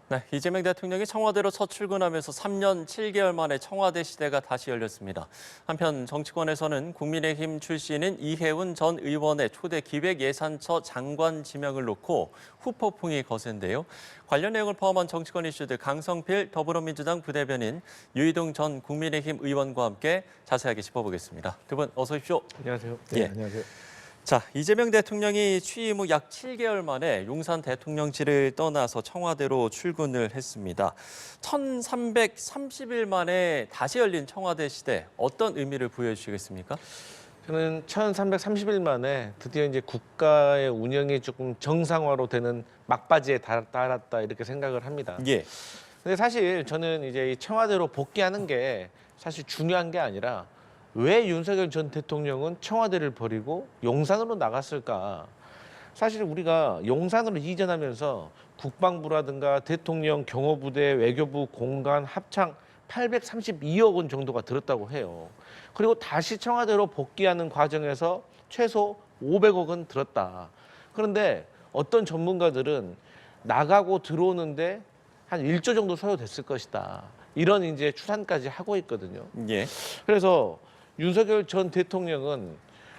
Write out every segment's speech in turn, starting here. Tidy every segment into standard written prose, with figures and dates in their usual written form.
네, 이재명 대통령이 청와대로 첫 출근하면서 3년 7개월 만에 청와대 시대가 다시 열렸습니다. 한편 정치권에서는 국민의힘 출신인 이해운 전 의원의 초대 기획예산처 장관 지명을 놓고 후폭풍이 거센데요. 관련 내용을 포함한 정치권 이슈들 강성필 더불어민주당 부대변인, 유이동 전 국민의힘 의원과 함께 자세하게 짚어보겠습니다. 두 분 어서 오십시오. 안녕하세요. 예. 안녕하세요. 자, 이재명 대통령이 취임 후 약 7개월 만에 용산 대통령실을 떠나서 청와대로 출근을 했습니다. 1330일 만에 다시 열린 청와대 시대, 어떤 의미를 부여해 주시겠습니까? 저는 1330일 만에 드디어 이제 국가의 운영이 조금 정상화로 되는 막바지에 달았다 이렇게 생각을 합니다. 예. 근데 사실 저는 이제 이 청와대로 복귀하는 게 사실 중요한 게 아니라 왜 윤석열 전 대통령은 청와대를 버리고 용산으로 나갔을까? 사실 우리가 용산으로 이전하면서 국방부라든가 대통령 경호부대, 외교부 공간 합창 832억 원 정도가 들었다고 해요. 그리고 다시 청와대로 복귀하는 과정에서 최소 500억 원 들었다. 그런데 어떤 전문가들은 나가고 들어오는데 한 1조 정도 소요됐을 것이다. 이런 이제 추산까지 하고 있거든요. 예. 그래서 윤석열 전 대통령은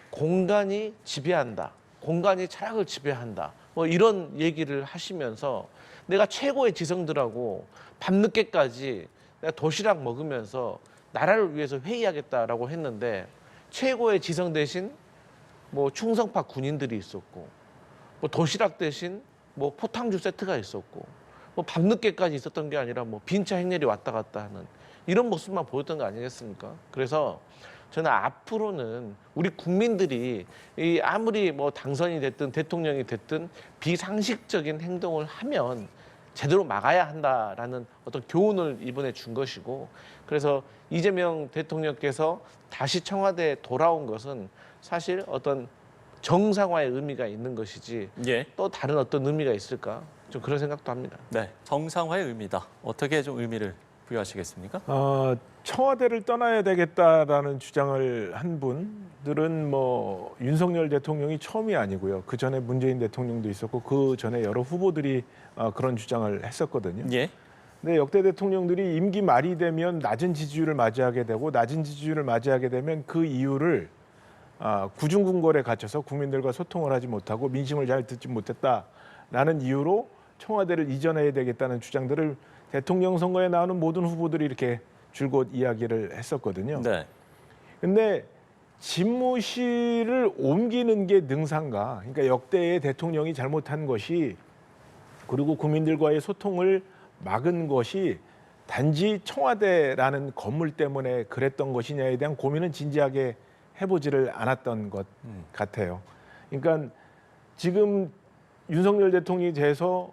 공간이 지배한다. 공간이 철학을 지배한다. 뭐 이런 얘기를 하시면서 내가 최고의 지성들하고 밤늦게까지 내가 도시락 먹으면서 나라를 위해서 회의하겠다라고 했는데 최고의 지성 대신 뭐 충성파 군인들이 있었고 뭐 도시락 대신 뭐 포탕주 세트가 있었고 뭐 밤늦게까지 있었던 게 아니라 뭐 빈차 행렬이 왔다 갔다 하는 이런 모습만 보였던 거 아니겠습니까? 그래서 저는 앞으로는 우리 국민들이 이 아무리 뭐 당선이 됐든 대통령이 됐든 비상식적인 행동을 하면 제대로 막아야 한다라는 어떤 교훈을 이번에 준 것이고, 그래서 이재명 대통령께서 다시 청와대에 돌아온 것은 사실 어떤 정상화의 의미가 있는 것이지 예. 또 다른 어떤 의미가 있을까? 좀 그런 생각도 합니다. 네, 정상화의 의미다. 어떻게 좀 의미를 부여하시겠습니까? 청와대를 떠나야 되겠다라는 주장을 한 분들은 뭐 윤석열 대통령이 처음이 아니고요. 그 전에 문재인 대통령도 있었고 그 전에 여러 후보들이 그런 주장을 했었거든요. 예. 근데 역대 대통령들이 임기 말이 되면 낮은 지지율을 맞이하게 되고 낮은 지지율을 맞이하게 되면 그 이유를 구중궁궐에 갇혀서 국민들과 소통을 하지 못하고 민심을 잘 듣지 못했다라는 이유로 청와대를 이전해야 되겠다는 주장들을 대통령 선거에 나오는 모든 후보들이 이렇게 줄곧 이야기를 했었거든요. 네. 근데 집무실을 옮기는 게 능사인가? 그러니까 역대의 대통령이 잘못한 것이 그리고 국민들과의 소통을 막은 것이 단지 청와대라는 건물 때문에 그랬던 것이냐에 대한 고민은 진지하게 해보지를 않았던 것 같아요. 그러니까 지금 윤석열 대통령이 돼서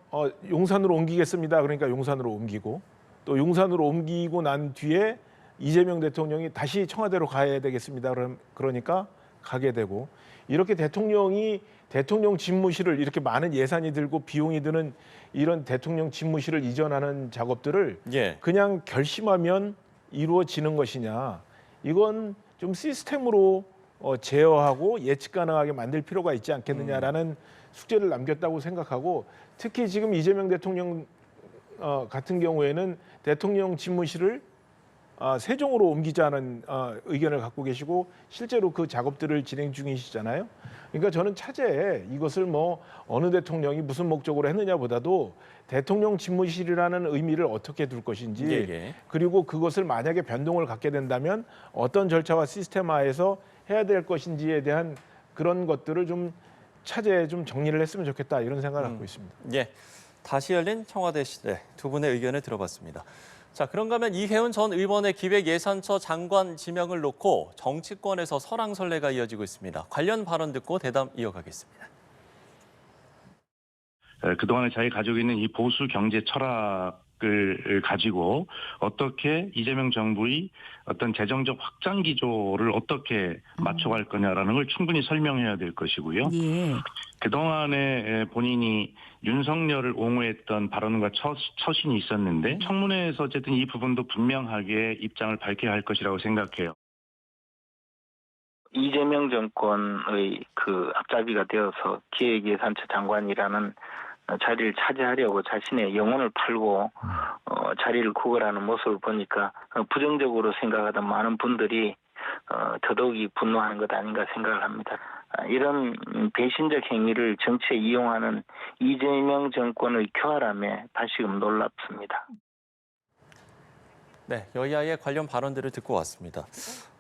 용산으로 옮기겠습니다. 그러니까 용산으로 옮기고 또 용산으로 옮기고 난 뒤에 이재명 대통령이 다시 청와대로 가야 되겠습니다. 그러니까 가게 되고 이렇게 대통령이 대통령 집무실을 이렇게 많은 예산이 들고 비용이 드는 이런 대통령 집무실을 이전하는 작업들을 예. 그냥 결심하면 이루어지는 것이냐. 이건 좀 시스템으로 제어하고 예측 가능하게 만들 필요가 있지 않겠느냐라는 숙제를 남겼다고 생각하고, 특히 지금 이재명 대통령 같은 경우에는 대통령 집무실을 세종으로 옮기자는 의견을 갖고 계시고 실제로 그 작업들을 진행 중이시잖아요. 그러니까 저는 차제에 이것을 뭐 어느 대통령이 무슨 목적으로 했느냐보다도 대통령 집무실이라는 의미를 어떻게 둘 것인지, 예. 그리고 그것을 만약에 변동을 갖게 된다면 어떤 절차와 시스템화해서 해야 될 것인지에 대한 그런 것들을 좀 차제에 좀 정리를 했으면 좋겠다 이런 생각을 갖고 있습니다. 예. 다시 열린 청와대 시대, 두 분의 의견을 들어봤습니다. 자, 그런가 하면 이해운 전 의원의 기획예산처 장관 지명을 놓고 정치권에서 설왕설래가 이어지고 있습니다. 관련 발언 듣고 대담 이어가겠습니다. 그동안에 자기가 가지고 있는 이 보수 경제 철학을 가지고 어떻게 이재명 정부의 어떤 재정적 확장 기조를 어떻게 맞춰갈 거냐라는 걸 충분히 설명해야 될 것이고요. 예. 그동안에 본인이 윤석열을 옹호했던 발언과 처신이 있었는데 청문회에서 어쨌든 이 부분도 분명하게 입장을 밝혀야 할 것이라고 생각해요. 이재명 정권의 그 앞잡이가 되어서 기획예산처 장관이라는 자리를 차지하려고 자신의 영혼을 팔고 자리를 구걸하는 모습을 보니까 부정적으로 생각하던 많은 분들이 더더욱이 분노하는 것 아닌가 생각을 합니다. 이런 배신적 행위를 정치에 이용하는 이재명 정권의 교활함에 다시금 놀랍습니다. 네, 여야의 관련 발언들을 듣고 왔습니다.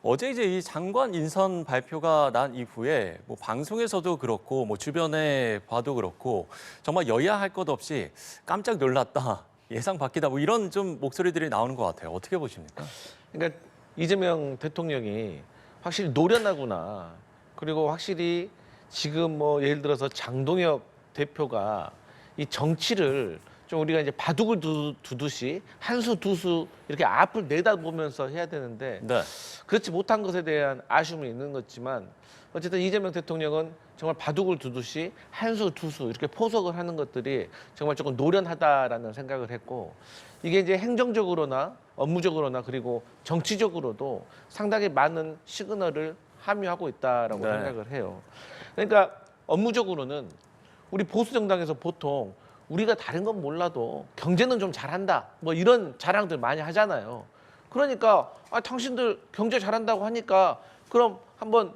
어제 이제 이 장관 인선 발표가 난 이후에 뭐 방송에서도 그렇고 뭐 주변에 봐도 그렇고 정말 여야 할 것 없이 깜짝 놀랐다, 예상 밖이다 뭐 이런 좀 목소리들이 나오는 것 같아요. 어떻게 보십니까? 그러니까 이재명 대통령이 확실히 노련하구나. 그리고 확실히 지금 뭐 예를 들어서 장동혁 대표가 이 정치를 좀 우리가 이제 바둑을 두듯이 한 수 두 수 이렇게 앞을 내다보면서 해야 되는데 네. 그렇지 못한 것에 대한 아쉬움이 있는 거지만 어쨌든 이재명 대통령은 정말 바둑을 두듯이 한 수 두 수 이렇게 포석을 하는 것들이 정말 조금 노련하다라는 생각을 했고 이게 이제 행정적으로나 업무적으로나 그리고 정치적으로도 상당히 많은 시그널을 함유하고 있다라고 네. 생각을 해요. 그러니까 업무적으로는 우리 보수 정당에서 보통 우리가 다른 건 몰라도 경제는 좀 잘한다 뭐 이런 자랑들 많이 하잖아요. 그러니까 당신들 경제 잘한다고 하니까 그럼 한번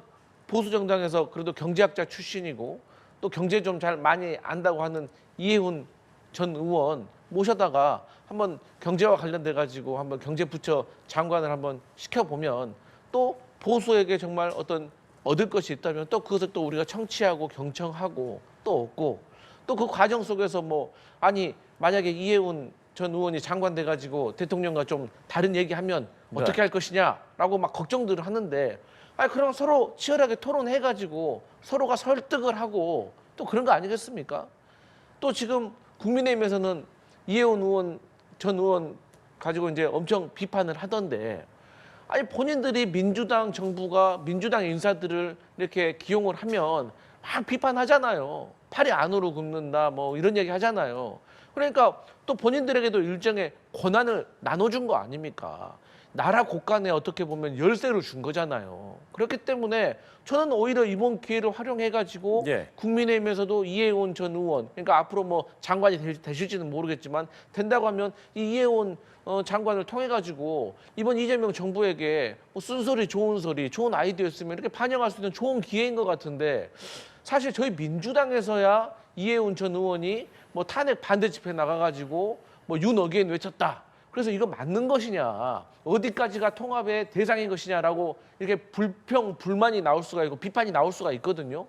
보수 정당에서 그래도 경제학자 출신이고 또 경제 좀 잘 많이 안다고 하는 이해훈 전 의원 모셔다가 한번 경제와 관련돼 가지고 한번 경제부처 장관을 한번 시켜보면 또 보수에게 정말 어떤 얻을 것이 있다면 또 그것을 또 우리가 청취하고 경청하고 또 얻고 또 그 과정 속에서 뭐 아니 만약에 이해훈 전 의원이 장관 돼가지고 대통령과 좀 다른 얘기하면 어떻게 할 것이냐라고 막 걱정들을 하는데 그럼 서로 치열하게 토론해가지고 서로가 설득을 하고 또 그런 거 아니겠습니까? 또 지금 국민의힘에서는 이해훈 의원 전 의원 가지고 이제 엄청 비판을 하던데 본인들이 민주당 정부가 민주당 인사들을 이렇게 기용을 하면 막 비판하잖아요. 팔이 안으로 굽는다 뭐 이런 얘기 하잖아요. 그러니까 또 본인들에게도 일정의 권한을 나눠준 거 아닙니까? 나라 곳간에 어떻게 보면 열쇠를 준 거잖아요. 그렇기 때문에 저는 오히려 이번 기회를 활용해가지고 국민의힘에서도 이해훈 전 의원, 그러니까 앞으로 뭐 장관이 되실지는 모르겠지만 된다고 하면 이 이해훈 장관을 통해가지고 이번 이재명 정부에게 뭐 쓴소리, 좋은 소리, 좋은 아이디어였으면 이렇게 반영할 수 있는 좋은 기회인 것 같은데 사실 저희 민주당에서야 이해훈 전 의원이 뭐 탄핵 반대 집회 나가가지고 뭐 윤 어게인 외쳤다. 그래서 이거 맞는 것이냐, 어디까지가 통합의 대상인 것이냐라고 이렇게 불만이 나올 수가 있고 비판이 나올 수가 있거든요.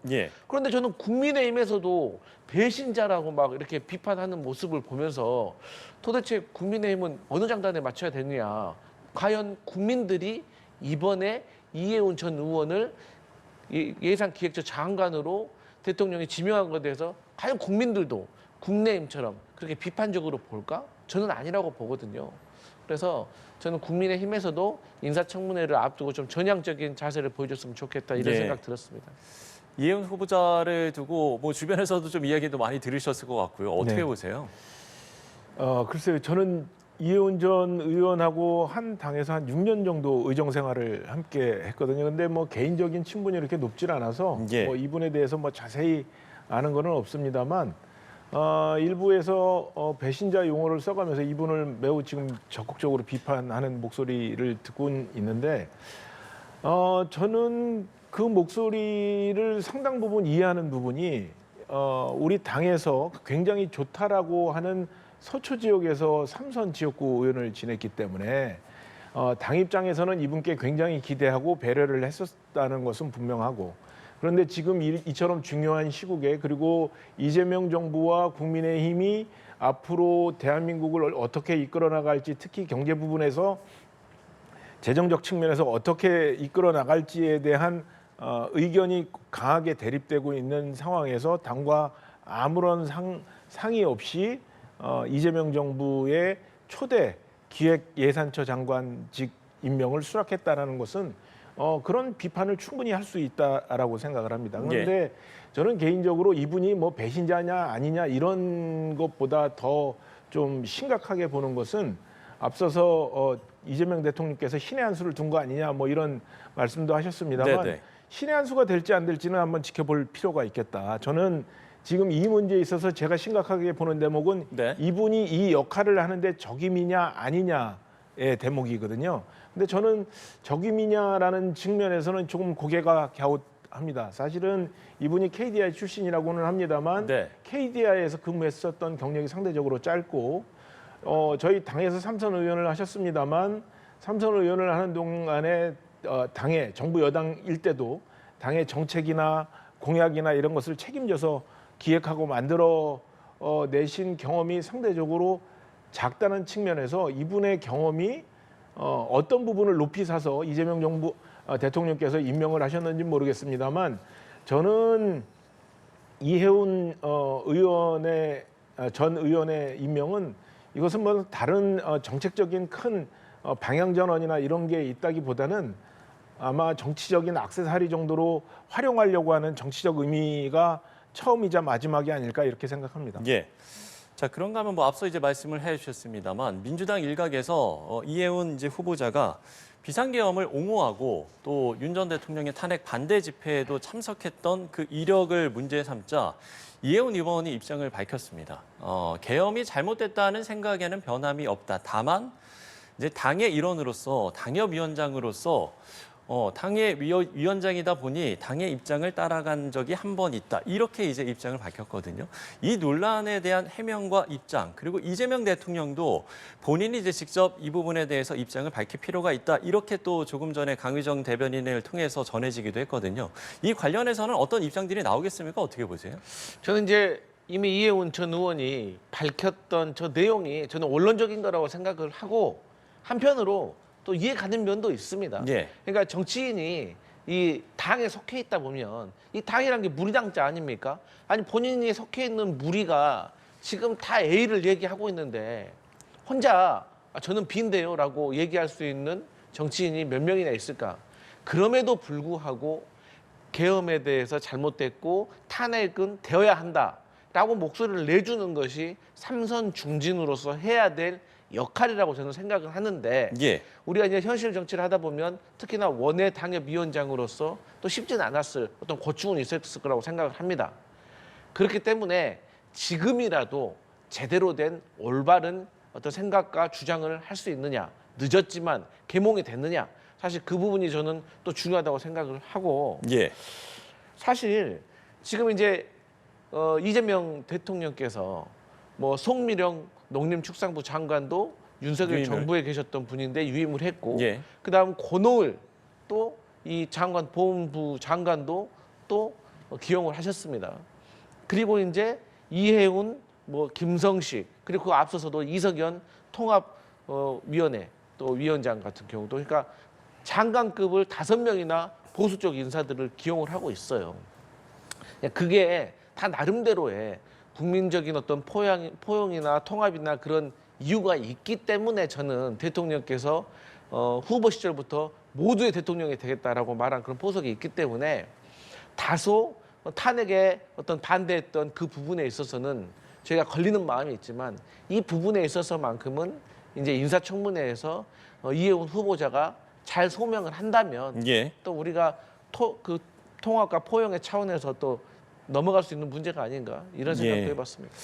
그런데 저는 국민의힘에서도 배신자라고 막 이렇게 비판하는 모습을 보면서 도대체 국민의힘은 어느 장단에 맞춰야 되느냐. 과연 국민들이 이번에 이해훈 전 의원을 예산기획처 장관으로 대통령이 지명한 것에 대해서 과연 국민들도 국내힘처럼 그렇게 비판적으로 볼까? 저는 아니라고 보거든요. 그래서 저는 국민의힘에서도 인사청문회를 앞두고 좀 전향적인 자세를 보여줬으면 좋겠다 이런 생각 들었습니다. 이해훈 후보자를 두고 뭐 주변에서도 좀 이야기도 많이 들으셨을 것 같고요. 어떻게 보세요? 글쎄요. 저는 이해훈 전 의원하고 한 당에서 한 6년 정도 의정 생활을 함께 했거든요. 근데 뭐 개인적인 친분이 이렇게 높질 않아서 뭐 이분에 대해서 뭐 자세히 아는 거는 없습니다만 일부에서 배신자 용어를 써가면서 이분을 매우 지금 적극적으로 비판하는 목소리를 듣고 있는데 저는 그 목소리를 상당 부분 이해하는 부분이 우리 당에서 굉장히 좋다라고 하는 서초 지역에서 3선 지역구 의원을 지냈기 때문에 당 입장에서는 이분께 굉장히 기대하고 배려를 했었다는 것은 분명하고 그런데 지금 이처럼 중요한 시국에 그리고 이재명 정부와 국민의힘이 앞으로 대한민국을 어떻게 이끌어 나갈지 특히 경제 부분에서 재정적 측면에서 어떻게 이끌어 나갈지에 대한 의견이 강하게 대립되고 있는 상황에서 당과 아무런 상의 없이 이재명 정부의 초대 기획예산처 장관직 임명을 수락했다는 것은 그런 비판을 충분히 할 수 있다라고 생각을 합니다. 그런데 저는 개인적으로 이분이 뭐 배신자냐 아니냐 이런 것보다 더 좀 심각하게 보는 것은 앞서서 이재명 대통령께서 신의 한 수를 둔 거 아니냐 뭐 이런 말씀도 하셨습니다만 신의 한 수가 될지 안 될지는 한번 지켜볼 필요가 있겠다. 저는 지금 이 문제에 있어서 제가 심각하게 보는 대목은 네. 이분이 이 역할을 하는데 적임이냐 아니냐의 대목이거든요. 근데 저는 적임이냐라는 측면에서는 조금 고개가 갸웃합니다. 사실은 이분이 KDI 출신이라고는 합니다만 네. KDI에서 근무했었던 경력이 상대적으로 짧고 저희 당에서 삼선 의원을 하셨습니다만 삼선 의원을 하는 동안에 당의 정부 여당일 때도 당의 정책이나 공약이나 이런 것을 책임져서 기획하고 만들어 내신 경험이 상대적으로 작다는 측면에서 이분의 경험이 어떤 부분을 높이 사서 이재명 정부 대통령께서 임명을 하셨는지 모르겠습니다만 저는 이해운 의원의 전 의원의 임명은 이것은 뭐 다른 정책적인 큰 방향 전환이나 이런 게 있다기보다는 아마 정치적인 액세서리 정도로 활용하려고 하는 정치적 의미가 처음이자 마지막이 아닐까 이렇게 생각합니다. 예. 자, 그런가 하면 뭐 앞서 이제 말씀을 해주셨습니다만 민주당 일각에서 이해운 이제 후보자가 비상계엄을 옹호하고 또 윤 전 대통령의 탄핵 반대 집회에도 참석했던 그 이력을 문제 삼자 이해운 의원이 입장을 밝혔습니다. 계엄이 잘못됐다는 생각에는 변함이 없다. 다만 이제 당의 일원으로서 당협위원장으로서 당의 위원장이다 보니 당의 입장을 따라간 적이 한 번 있다. 이렇게 이제 입장을 밝혔거든요. 이 논란에 대한 해명과 입장, 그리고 이재명 대통령도 본인이 이제 직접 이 부분에 대해서 입장을 밝힐 필요가 있다. 이렇게 또 조금 전에 강의정 대변인을 통해서 전해지기도 했거든요. 이 관련해서는 어떤 입장들이 나오겠습니까? 어떻게 보세요? 저는 이제 이미 이해운 전 의원이 밝혔던 저 내용이 저는 원론적인 거라고 생각을 하고 한편으로 또 이해 가는 면도 있습니다. 예. 그러니까 정치인이 이 당에 속해 있다 보면 이 당이란 게 무리당자 아닙니까? 아니 본인이 속해 있는 무리가 지금 다 A를 얘기하고 있는데 혼자 저는 B인데요라고 얘기할 수 있는 정치인이 몇 명이나 있을까? 그럼에도 불구하고 계엄에 대해서 잘못됐고 탄핵은 되어야 한다라고 목소리를 내주는 것이 삼선 중진으로서 해야 될 역할이라고 저는 생각을 하는데 예. 우리가 이제 현실 정치를 하다 보면 특히나 원외 당협위원장으로서 또 쉽지는 않았을 어떤 고충은 있었을 거라고 생각을 합니다. 그렇기 때문에 지금이라도 제대로 된 올바른 어떤 생각과 주장을 할 수 있느냐, 늦었지만 계몽이 됐느냐, 사실 그 부분이 저는 또 중요하다고 생각을 하고 예. 사실 지금 이제 이재명 대통령께서 뭐 송미령 농림축산부 장관도 윤석열 유임을. 정부에 계셨던 분인데 유임을 했고 예. 그다음 권오을 또 이 장관 보훈부 장관도 또 기용을 하셨습니다. 그리고 이제 이해운 뭐 김성식 그리고 그 앞서서도 이석연 통합위원회 또 위원장 같은 경우도 그러니까 장관급을 5명이나 보수 쪽 인사들을 기용을 하고 있어요. 그게 다 나름대로의 국민적인 어떤 포용이나 통합이나 그런 이유가 있기 때문에 저는 대통령께서 후보 시절부터 모두의 대통령이 되겠다라고 말한 그런 포석이 있기 때문에 다소 탄핵에 어떤 반대했던 그 부분에 있어서는 저희가 걸리는 마음이 있지만 이 부분에 있어서만큼은 이제 인사청문회에서 이해운 후보자가 잘 소명을 한다면 예. 또 우리가 그 통합과 포용의 차원에서 또 넘어갈 수 있는 문제가 아닌가 이런 생각도 예. 해봤습니다.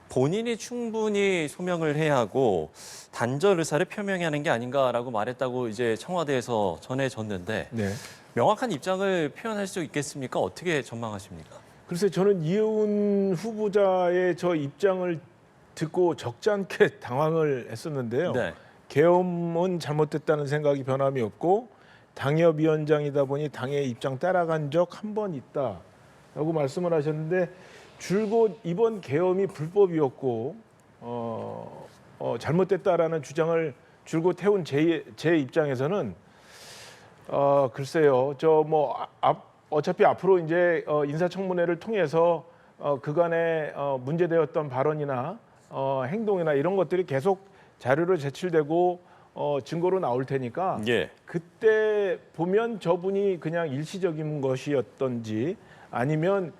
본인이 충분히 소명을 해야 하고 단절 의사를 표명하는 게 아닌가라고 말했다고 이제 청와대에서 전해졌는데 네. 명확한 입장을 표현할 수 있겠습니까? 어떻게 전망하십니까? 글쎄 저는 이해운 후보자의 저 입장을 듣고 적지 않게 당황을 했었는데요. 네. 계엄은 잘못됐다는 생각이 변함이 없고 당협위원장이다 보니 당의 입장 따라간 적 한 번 있다라고 말씀을 하셨는데 줄곧 이번 계엄이 불법이었고 잘못됐다라는 주장을 줄곧 해온 제 입장에서는 글쎄요 저 뭐 어차피 앞으로 이제 인사청문회를 통해서 그간에 문제되었던 발언이나 행동이나 이런 것들이 계속 자료로 제출되고 증거로 나올 테니까 예. 그때 보면 저분이 그냥 일시적인 것이었던지 아니면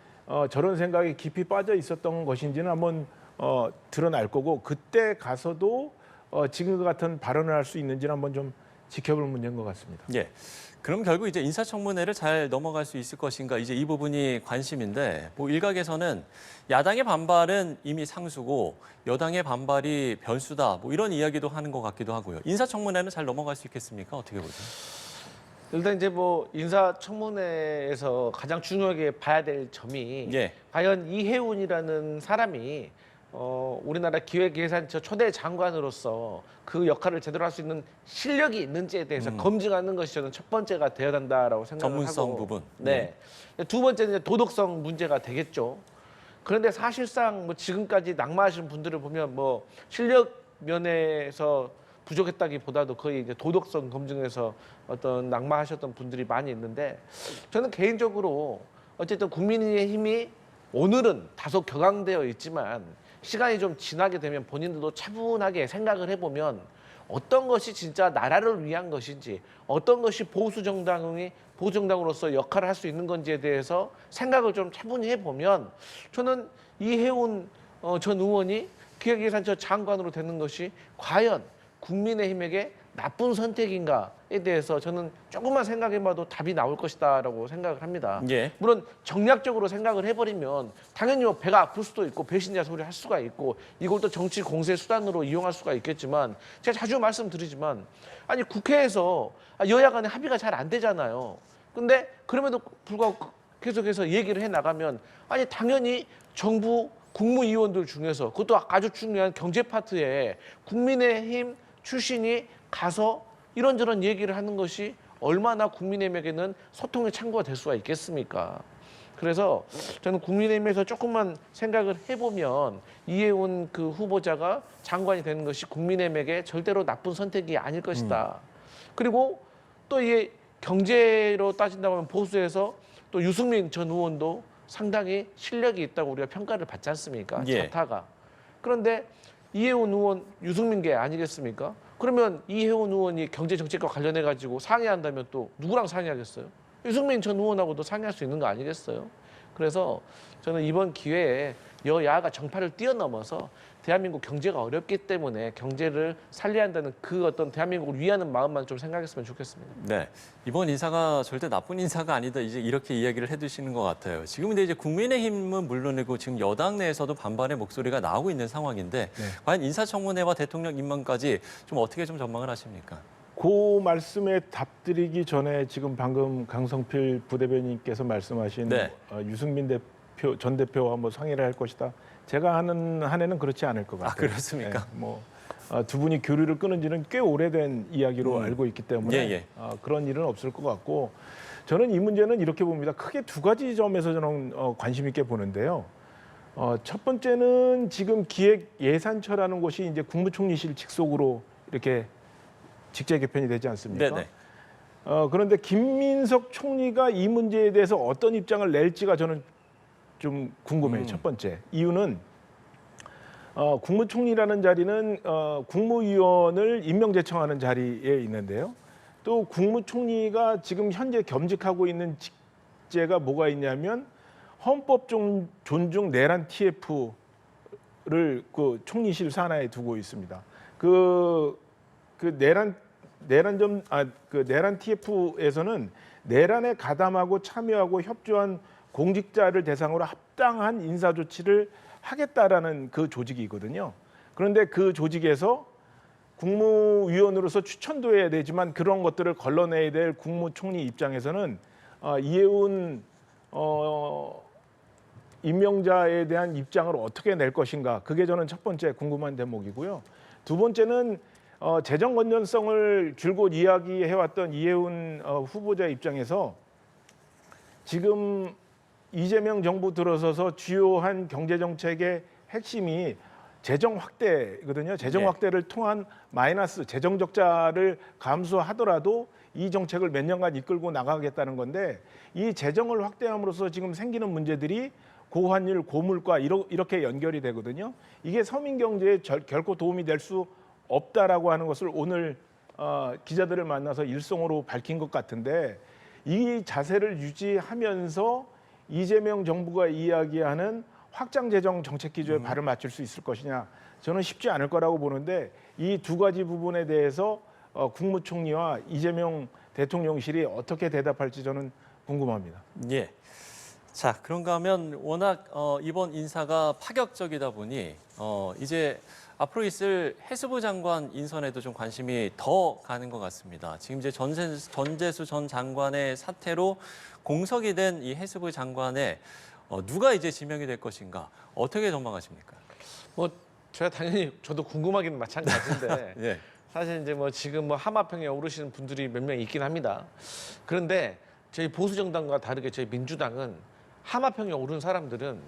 저런 생각에 깊이 빠져 있었던 것인지는 한번 드러날 거고 그때 가서도 지금 같은 발언을 할 수 있는지는 한번 좀 지켜볼 문제인 것 같습니다. 예. 그럼 결국 이제 인사청문회를 잘 넘어갈 수 있을 것인가 이제 이 부분이 관심인데 뭐 일각에서는 야당의 반발은 이미 상수고 여당의 반발이 변수다 뭐 이런 이야기도 하는 것 같기도 하고요. 인사청문회는 잘 넘어갈 수 있겠습니까? 어떻게 보세요? 일단 이제 뭐 인사청문회에서 가장 중요하게 봐야 될 점이 예. 과연 이해운이라는 사람이 우리나라 기획예산처 초대 장관으로서 그 역할을 제대로 할 수 있는 실력이 있는지에 대해서 검증하는 것이 저는 첫 번째가 되어야 한다라고 생각을 전문성 하고 부분. 네. 두 번째는 이제 도덕성 문제가 되겠죠. 그런데 사실상 뭐 지금까지 낙마하신 분들을 보면 뭐 실력 면에서 부족했다기보다도 거의 이제 도덕성 검증에서 어떤 낙마하셨던 분들이 많이 있는데 저는 개인적으로 어쨌든 국민의힘이 오늘은 다소 격앙되어 있지만 시간이 좀 지나게 되면 본인들도 차분하게 생각을 해보면 어떤 것이 진짜 나라를 위한 것인지 어떤 것이 보수 정당으로서 역할을 할 수 있는 건지에 대해서 생각을 좀 차분히 해보면 저는 이해운 전 의원이 기획예산처 장관으로 되는 것이 과연 국민의힘에게 나쁜 선택인가에 대해서 저는 조금만 생각해봐도 답이 나올 것이다라고 생각을 합니다. 예. 물론 정략적으로 생각을 해버리면 당연히 뭐 배가 아플 수도 있고 배신자 소리 할 수가 있고 이걸 또 정치 공세 수단으로 이용할 수가 있겠지만 제가 자주 말씀드리지만 아니 국회에서 여야 간에 합의가 잘 안 되잖아요. 근데 그럼에도 불구하고 계속해서 얘기를 해 나가면 아니 당연히 정부 국무위원들 중에서 그것도 아주 중요한 경제 파트에 국민의힘 출신이 가서 이런저런 얘기를 하는 것이 얼마나 국민의힘에게는 소통의 창구가 될 수가 있겠습니까? 그래서 저는 국민의힘에서 조금만 생각을 해보면 이해운 그 후보자가 장관이 되는 것이 국민의힘에게 절대로 나쁜 선택이 아닐 것이다. 그리고 또 이게 경제로 따진다고 하면 보수에서 또 유승민 전 의원도 상당히 실력이 있다고 우리가 평가를 받지 않습니까? 예. 자타가. 그런데 이해운 의원 유승민계 아니겠습니까? 그러면 이해운 의원이 경제정책과 관련해 가지고 상의한다면 또 누구랑 상의하겠어요? 유승민 전 의원하고도 상의할 수 있는 거 아니겠어요? 그래서 저는 이번 기회에 여야가 정파를 뛰어넘어서 대한민국 경제가 어렵기 때문에 경제를 살려야 한다는 그 어떤 대한민국을 위하는 마음만 좀 생각했으면 좋겠습니다. 네, 이번 인사가 절대 나쁜 인사가 아니다 이제 이렇게 이야기를 해두시는 것 같아요. 지금 근데 이제 국민의힘은 물론이고 지금 여당 내에서도 반발의 목소리가 나오고 있는 상황인데 과연 인사청문회와 대통령 임명까지 좀 어떻게 좀 전망을 하십니까? 그 말씀에 답드리기 전에 지금 방금 강성필 부대변인께서 말씀하신 네. 유승민 전 대표와 한번 상의를 할 것이다. 제가 하는 한에는 그렇지 않을 것 같아요. 아, 그렇습니까? 두 분이 교류를 끊은지는 꽤 오래된 이야기로 알고 있기 때문에 예. 그런 일은 없을 것 같고 저는 이 문제는 이렇게 봅니다. 크게 두 가지 점에서 저는 관심 있게 보는데요. 첫 번째는 지금 기획예산처라는 곳이 이제 국무총리실 직속으로 이렇게 직제 개편이 되지 않습니까? 네네. 그런데 김민석 총리가 이 문제에 대해서 어떤 입장을 낼지가 저는 좀 궁금해요. 첫 번째 이유는 국무총리라는 자리는 국무위원을 임명제청하는 자리에 있는데요. 또 국무총리가 지금 현재 겸직하고 있는 직제가 뭐가 있냐면 헌법 존중 내란 TF를 그 총리실 산하에 두고 있습니다. 그 내란 TF에서는 내란에 가담하고 참여하고 협조한 공직자를 대상으로 합당한 인사 조치를 하겠다라는 그 조직이거든요. 그런데 그 조직에서 국무위원으로서 추천도 해야 되지만 그런 것들을 걸러내야 될 국무총리 입장에서는 이해운 임명자에 대한 입장을 어떻게 낼 것인가. 그게 저는 첫 번째 궁금한 대목이고요. 두 번째는 재정 건전성을 줄곧 이야기해왔던 이해운 후보자 입장에서 지금 이재명 정부 들어서서 주요한 경제정책의 핵심이 재정 확대거든요. 재정 확대를 통한 마이너스 재정 적자를 감수하더라도 이 정책을 몇 년간 이끌고 나가겠다는 건데 이 재정을 확대함으로써 지금 생기는 문제들이 고환율, 고물가 이렇게 연결이 되거든요. 이게 서민 경제에 결코 도움이 될 수 없다라고 하는 것을 오늘 기자들을 만나서 일성으로 밝힌 것 같은데 이 자세를 유지하면서 이재명 정부가 이야기하는 확장 재정 정책 기조에 발을 맞출 수 있을 것이냐 저는 쉽지 않을 거라고 보는데 이 두 가지 부분에 대해서 국무총리와 이재명 대통령실이 어떻게 대답할지 저는 궁금합니다. 예. 자, 그런가 하면 워낙 이번 인사가 파격적이다 보니 이제 앞으로 있을 해수부 장관 인선에도 좀 관심이 더 가는 것 같습니다. 지금 이제 전재수 전 장관의 사태로 공석이 된 이 해수부 장관에 누가 이제 지명이 될 것인가 어떻게 전망하십니까? 뭐 제가 당연히 저도 궁금하기는 마찬가지인데 예. 사실 이제 뭐 지금 뭐 하마평에 오르시는 분들이 몇 명 있긴 합니다. 그런데 저희 보수 정당과 다르게 저희 민주당은 하마평에 오른 사람들은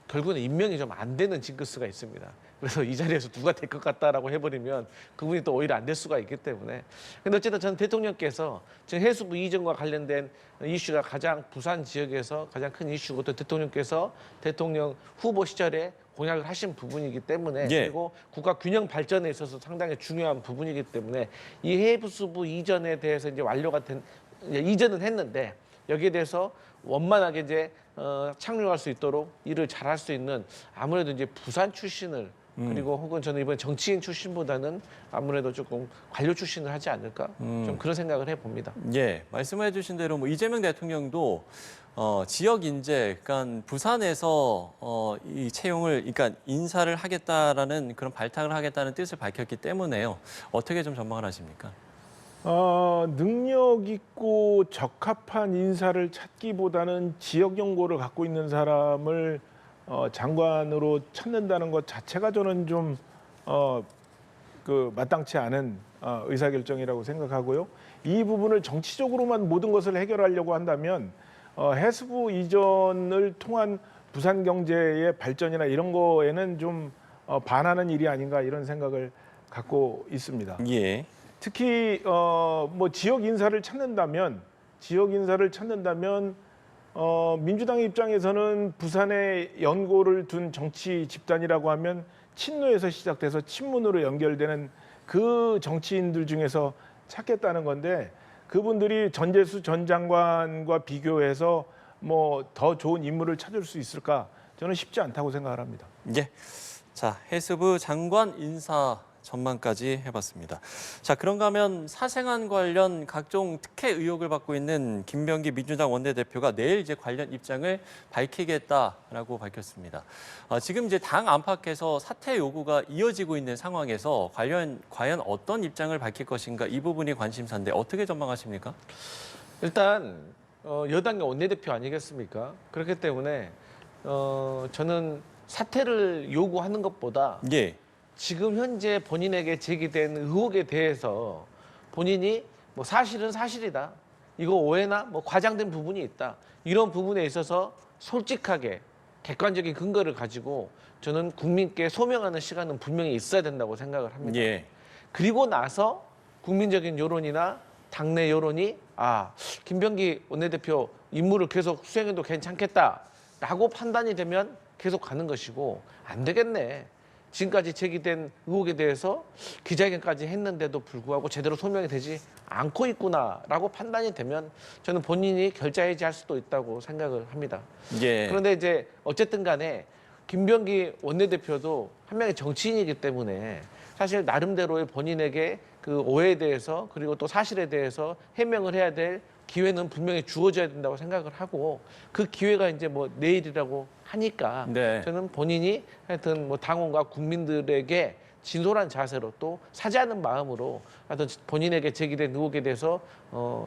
결국은 임명이 좀 안 되는 징크스가 있습니다. 그래서 이 자리에서 누가 될 것 같다라고 해버리면 그분이 또 오히려 안 될 수가 있기 때문에. 근데 어쨌든 저는 대통령께서 지금 해수부 이전과 관련된 이슈가 가장 부산 지역에서 가장 큰 이슈고 또 대통령께서 대통령 후보 시절에 공약을 하신 부분이기 때문에 예. 그리고 국가 균형 발전에 있어서 상당히 중요한 부분이기 때문에 이 해수부 이전에 대해서 이제 완료가 된 이전은 했는데 여기에 대해서 원만하게 이제 착륙할 수 있도록 일을 잘할 수 있는 아무래도 이제 부산 출신을 그리고 혹은 저는 이번 정치인 출신보다는 아무래도 조금 관료 출신을 하지 않을까 좀 그런 생각을 해봅니다. 예, 말씀해주신 대로 뭐 이재명 대통령도 지역 인재, 그러니까 부산에서 이 채용을, 그러니까 인사를 하겠다라는 그런 발탁을 하겠다는 뜻을 밝혔기 때문에요. 어떻게 좀 전망을 하십니까? 능력 있고 적합한 인사를 찾기보다는 지역 연고를 갖고 있는 사람을 장관으로 찾는다는 것 자체가 저는 좀 마땅치 않은 의사결정이라고 생각하고요. 이 부분을 정치적으로만 모든 것을 해결하려고 한다면 해수부 이전을 통한 부산 경제의 발전이나 이런 거에는 좀 반하는 일이 아닌가 이런 생각을 갖고 있습니다. 예. 특히 뭐 지역 인사를 찾는다면 민주당 입장에서는 부산에 연고를 둔 정치 집단이라고 하면 친노에서 시작돼서 친문으로 연결되는 그 정치인들 중에서 찾겠다는 건데 그분들이 전재수 전 장관과 비교해서 뭐 더 좋은 인물을 찾을 수 있을까? 저는 쉽지 않다고 생각을 합니다. 예. 자, 해수부 장관 인사 전망까지 해봤습니다. 자, 그런가 하면 사생활 관련 각종 특혜 의혹을 받고 있는 김병기 민주당 원내대표가 내일 이제 관련 입장을 밝히겠다라고 밝혔습니다. 지금 이제 당 안팎에서 사퇴 요구가 이어지고 있는 상황에서 과연 어떤 입장을 밝힐 것인가 이 부분이 관심사인데 어떻게 전망하십니까? 일단 여당의 원내대표 아니겠습니까? 그렇기 때문에 저는 사퇴를 요구하는 것보다 예. 지금 현재 본인에게 제기된 의혹에 대해서 본인이 뭐 사실은 사실이다. 이거 오해나 뭐 과장된 부분이 있다. 이런 부분에 있어서 솔직하게 객관적인 근거를 가지고 저는 국민께 소명하는 시간은 분명히 있어야 된다고 생각을 합니다. 예. 그리고 나서 국민적인 여론이나 당내 여론이 김병기 원내대표 임무를 계속 수행해도 괜찮겠다라고 판단이 되면 계속 가는 것이고 안 되겠네. 지금까지 제기된 의혹에 대해서 기자회견까지 했는데도 불구하고 제대로 소명이 되지 않고 있구나라고 판단이 되면 저는 본인이 결자해지할 수도 있다고 생각을 합니다. 예. 그런데 이제 어쨌든 간에 김병기 원내대표도 한 명의 정치인이기 때문에 사실 나름대로의 본인에게 그 오해에 대해서 그리고 또 사실에 대해서 해명을 해야 될 기회는 분명히 주어져야 된다고 생각을 하고 그 기회가 이제 뭐 내일이라고 하니까 네. 저는 본인이 하여튼 뭐 당원과 국민들에게 진솔한 자세로 또 사죄하는 마음으로 하여튼 본인에게 제기된 의혹에 대해서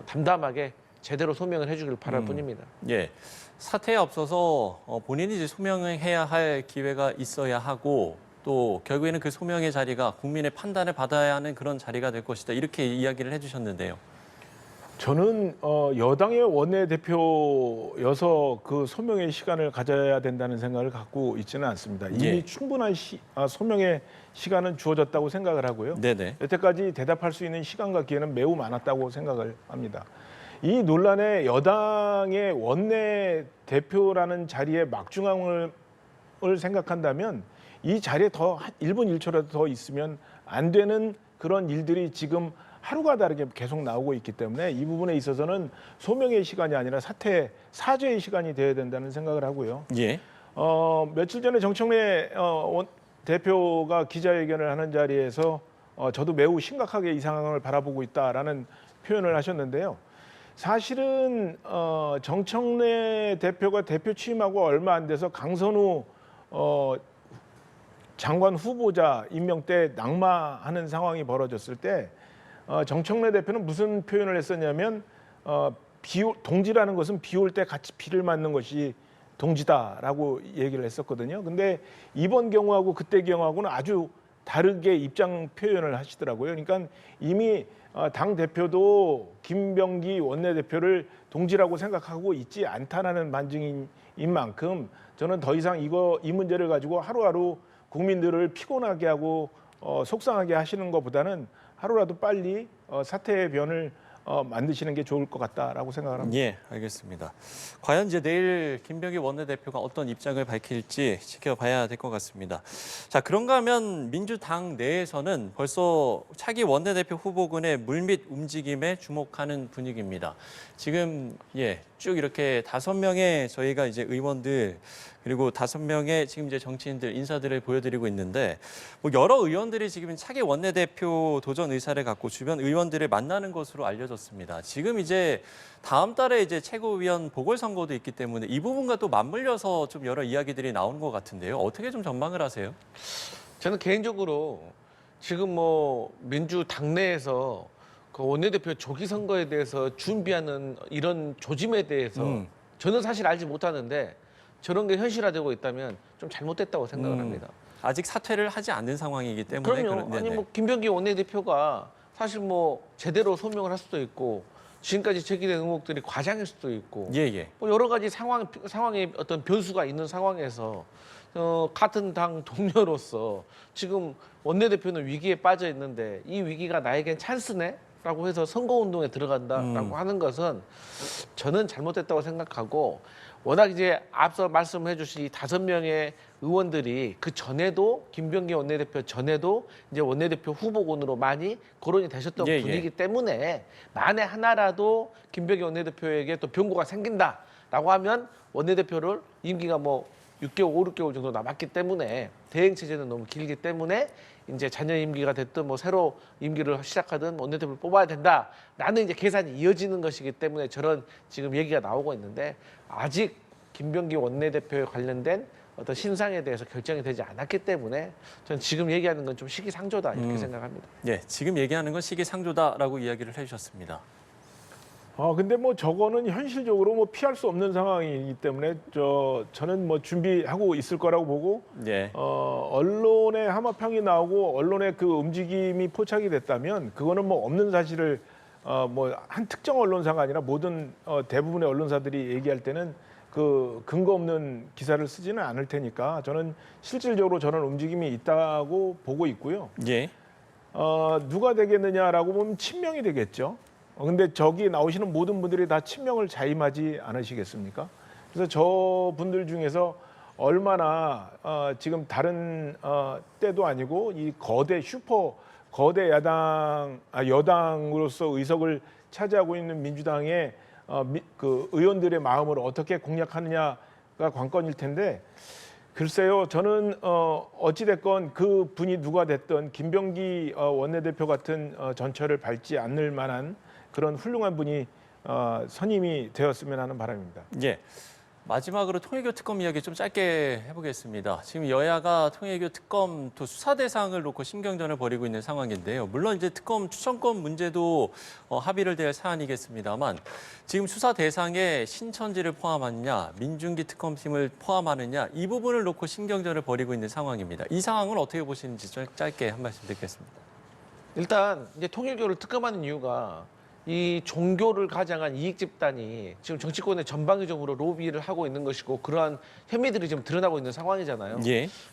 담담하게 제대로 소명을 해주길 바랄 뿐입니다. 예. 사태에 앞서서 본인이 이제 소명해야 할 기회가 있어야 하고 또 결국에는 그 소명의 자리가 국민의 판단을 받아야 하는 그런 자리가 될 것이다. 이렇게 이야기를 해주셨는데요. 저는 여당의 원내대표여서 그 소명의 시간을 가져야 된다는 생각을 갖고 있지는 않습니다. 이미 예. 충분한 소명의 시간은 주어졌다고 생각을 하고요. 네네. 여태까지 대답할 수 있는 시간과 기회는 매우 많았다고 생각을 합니다. 이 논란에 여당의 원내대표라는 자리에 막중함을 생각한다면 이 자리에 더 1분 1초라도 더 있으면 안 되는 그런 일들이 지금 하루가 다르게 계속 나오고 있기 때문에 이 부분에 있어서는 소명의 시간이 아니라 사죄의 시간이 되어야 된다는 생각을 하고요. 예. 며칠 전에 정청래 대표가 기자회견을 하는 자리에서 저도 매우 심각하게 이 상황을 바라보고 있다라는 표현을 하셨는데요. 사실은 정청래 대표가 대표 취임하고 얼마 안 돼서 강선우 장관 후보자 임명 때 낙마하는 상황이 벌어졌을 때 정청래 대표는 무슨 표현을 했었냐면 동지라는 것은 비 올 때 같이 비를 맞는 것이 동지다라고 얘기를 했었거든요. 근데 이번 경우하고 그때 경우하고는 아주 다르게 입장 표현을 하시더라고요. 그러니까 이미 당 대표도 김병기 원내대표를 동지라고 생각하고 있지 않다라는 반증인 만큼 저는 더 이상 이 문제를 가지고 하루하루 국민들을 피곤하게 하고 속상하게 하시는 것보다는 하루라도 빨리 사태의 변을 만드시는 게 좋을 것 같다라고 생각을 합니다. 예, 알겠습니다. 과연 이제 내일 김병기 원내대표가 어떤 입장을 밝힐지 지켜봐야 될 것 같습니다. 자, 그런가 하면 민주당 내에서는 벌써 차기 원내대표 후보군의 물밑 움직임에 주목하는 분위기입니다. 지금 쭉 이렇게 5명의 저희가 이제 의원들 그리고 5명의 지금 이제 정치인들 인사들을 보여드리고 있는데 뭐 여러 의원들이 지금 차기 원내대표 도전 의사를 갖고 주변 의원들을 만나는 것으로 알려졌습니다. 지금 이제 다음 달에 이제 최고위원 보궐선거도 있기 때문에 이 부분과 또 맞물려서 좀 여러 이야기들이 나오는 것 같은데요. 어떻게 좀 전망을 하세요? 저는 개인적으로 지금 뭐 민주당 내에서 그 원내대표 조기 선거에 대해서 준비하는 이런 조짐에 대해서 저는 사실 알지 못하는데 저런 게 현실화되고 있다면 좀 잘못됐다고 생각을 합니다. 아직 사퇴를 하지 않는 상황이기 때문에 그럼요. 아니 뭐 김병기 원내대표가 사실 뭐 제대로 소명을 할 수도 있고 지금까지 제기된 의혹들이 과장일 수도 있고 뭐 여러 가지 상황에 어떤 변수가 있는 상황에서 같은 당 동료로서 지금 원내대표는 위기에 빠져 있는데 이 위기가 나에겐 찬스네? 라고 해서 선거운동에 들어간다라고 하는 것은 저는 잘못됐다고 생각하고 워낙 이제 앞서 말씀해 주신 이 5명의 의원들이 그 전에도 김병기 원내대표 전에도 이제 원내대표 후보군으로 많이 거론이 되셨던 분이기 때문에 만에 하나라도 김병기 원내대표에게 또 변고가 생긴다라고 하면 원내대표를 임기가 뭐 6개월, 5, 6개월 정도 남았기 때문에 대행 체제는 너무 길기 때문에 이제 잔여 임기가 됐든 뭐 새로 임기를 시작하든 원내대표를 뽑아야 된다라는 이제 계산이 이어지는 것이기 때문에 저런 지금 얘기가 나오고 있는데 아직 김병기 원내대표에 관련된 어떤 신상에 대해서 결정이 되지 않았기 때문에 저는 지금 얘기하는 건 좀 시기상조다 이렇게 생각합니다. 네, 지금 얘기하는 건 시기상조다라고 이야기를 해주셨습니다. 근데 뭐 저거는 현실적으로 뭐 피할 수 없는 상황이기 때문에 저는 뭐 준비하고 있을 거라고 보고 언론의 함화평이 나오고 언론의 그 움직임이 포착이 됐다면 그거는 뭐 없는 사실을 뭐 한 특정 언론사가 아니라 모든 대부분의 언론사들이 얘기할 때는 그 근거 없는 기사를 쓰지는 않을 테니까 저는 실질적으로 저는 움직임이 있다고 보고 있고요. 누가 되겠느냐라고 보면 친명이 되겠죠. 근데 저기 나오시는 모든 분들이 다 친명을 자임하지 않으시겠습니까? 그래서 저 분들 중에서 얼마나 지금 다른 때도 아니고 이 거대 여당으로서 의석을 차지하고 있는 민주당의 그 의원들의 마음을 어떻게 공략하느냐가 관건일 텐데 글쎄요, 저는 어찌됐건 그 분이 누가 됐든 김병기 원내대표 같은 전철을 밟지 않을 만한 그런 훌륭한 분이 선임이 되었으면 하는 바람입니다. 마지막으로 통일교 특검 이야기 좀 짧게 해보겠습니다. 지금 여야가 통일교 특검 또 수사 대상을 놓고 신경전을 벌이고 있는 상황인데요. 물론 이제 특검 추천권 문제도 합의를 될 사안이겠습니다만 지금 수사 대상에 신천지를 포함하느냐, 민중기 특검팀을 포함하느냐 이 부분을 놓고 신경전을 벌이고 있는 상황입니다. 이 상황을 어떻게 보시는지 짧게 한 말씀 듣겠습니다. 일단 이제 통일교를 특검하는 이유가 이 종교를 가장한 이익 집단이 지금 정치권의 전방위적으로 로비를 하고 있는 것이고 그러한 혐의들이 지금 드러나고 있는 상황이잖아요.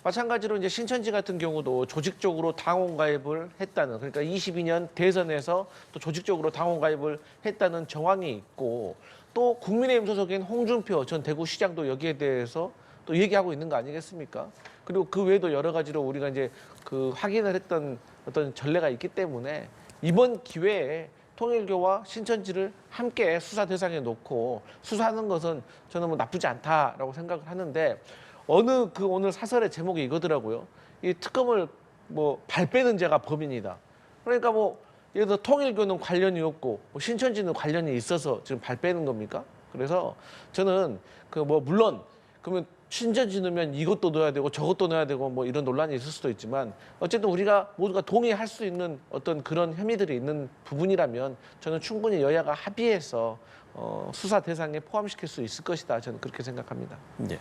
마찬가지로 이제 신천지 같은 경우도 조직적으로 당원 가입을 했다는 그러니까 22년 대선에서 또 조직적으로 당원 가입을 했다는 정황이 있고 또 국민의힘 소속인 홍준표 전 대구시장도 여기에 대해서 또 얘기하고 있는 거 아니겠습니까? 그리고 그 외에도 여러 가지로 우리가 이제 그 확인을 했던 어떤 전례가 있기 때문에 이번 기회에 통일교와 신천지를 함께 수사 대상에 놓고 수사하는 것은 저는 뭐 나쁘지 않다라고 생각을 하는데 어느 그 오늘 사설의 제목이 이거더라고요. 이 특검을 뭐 발 빼는 자가 범인이다. 그러니까 뭐 예를 들어 통일교는 관련이 없고 뭐 신천지는 관련이 있어서 지금 발 빼는 겁니까? 그래서 저는 그 뭐 물론 그러면 신천지 넣으면 이것도 넣어야 되고 저것도 넣어야 되고 뭐 이런 논란이 있을 수도 있지만 어쨌든 우리가 모두가 동의할 수 있는 어떤 그런 혐의들이 있는 부분이라면 저는 충분히 여야가 합의해서 수사 대상에 포함시킬 수 있을 것이다. 저는 그렇게 생각합니다. 예.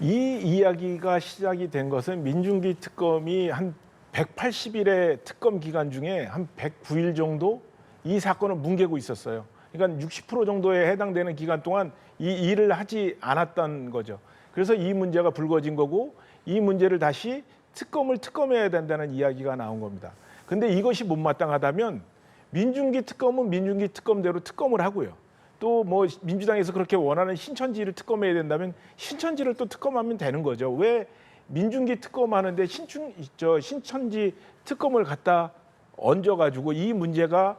이 이야기가 시작이 된 것은 민중기 특검이 한 180일의 특검 기간 중에 한 109일 정도 이 사건을 뭉개고 있었어요. 그러니까 60% 정도에 해당되는 기간 동안 이 일을 하지 않았던 거죠. 그래서 이 문제가 불거진 거고 이 문제를 다시 특검해야 된다는 이야기가 나온 겁니다. 근데 이것이 못마땅하다면 민중기 특검은 민중기 특검대로 특검을 하고요. 또 뭐 민주당에서 그렇게 원하는 신천지를 특검해야 된다면 신천지를 또 특검하면 되는 거죠. 왜 민중기 특검하는데 신천지 특검을 갖다 얹어가지고 이 문제가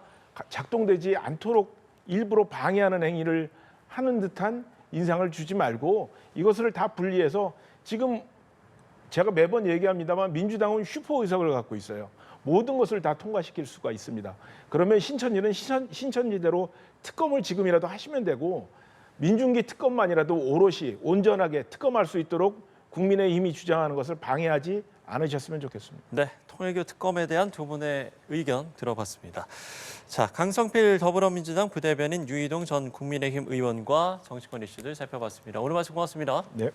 작동되지 않도록 일부러 방해하는 행위를 하는 듯한 인상을 주지 말고 이것을 다 분리해서 지금 제가 매번 얘기합니다만 민주당은 슈퍼 의석을 갖고 있어요. 모든 것을 다 통과시킬 수가 있습니다. 그러면 신천지는 신천지대로 특검을 지금이라도 하시면 되고 민중기 특검만이라도 오롯이 온전하게 특검할 수 있도록 국민의힘이 주장하는 것을 방해하지 않으셨으면 좋겠습니다. 네, 통일교 특검에 대한 두 분의 의견 들어봤습니다. 자, 강성필 더불어민주당 부대변인 유이동 전 국민의힘 의원과 정치권 이슈들 살펴봤습니다. 오늘 말씀 고맙습니다. 네.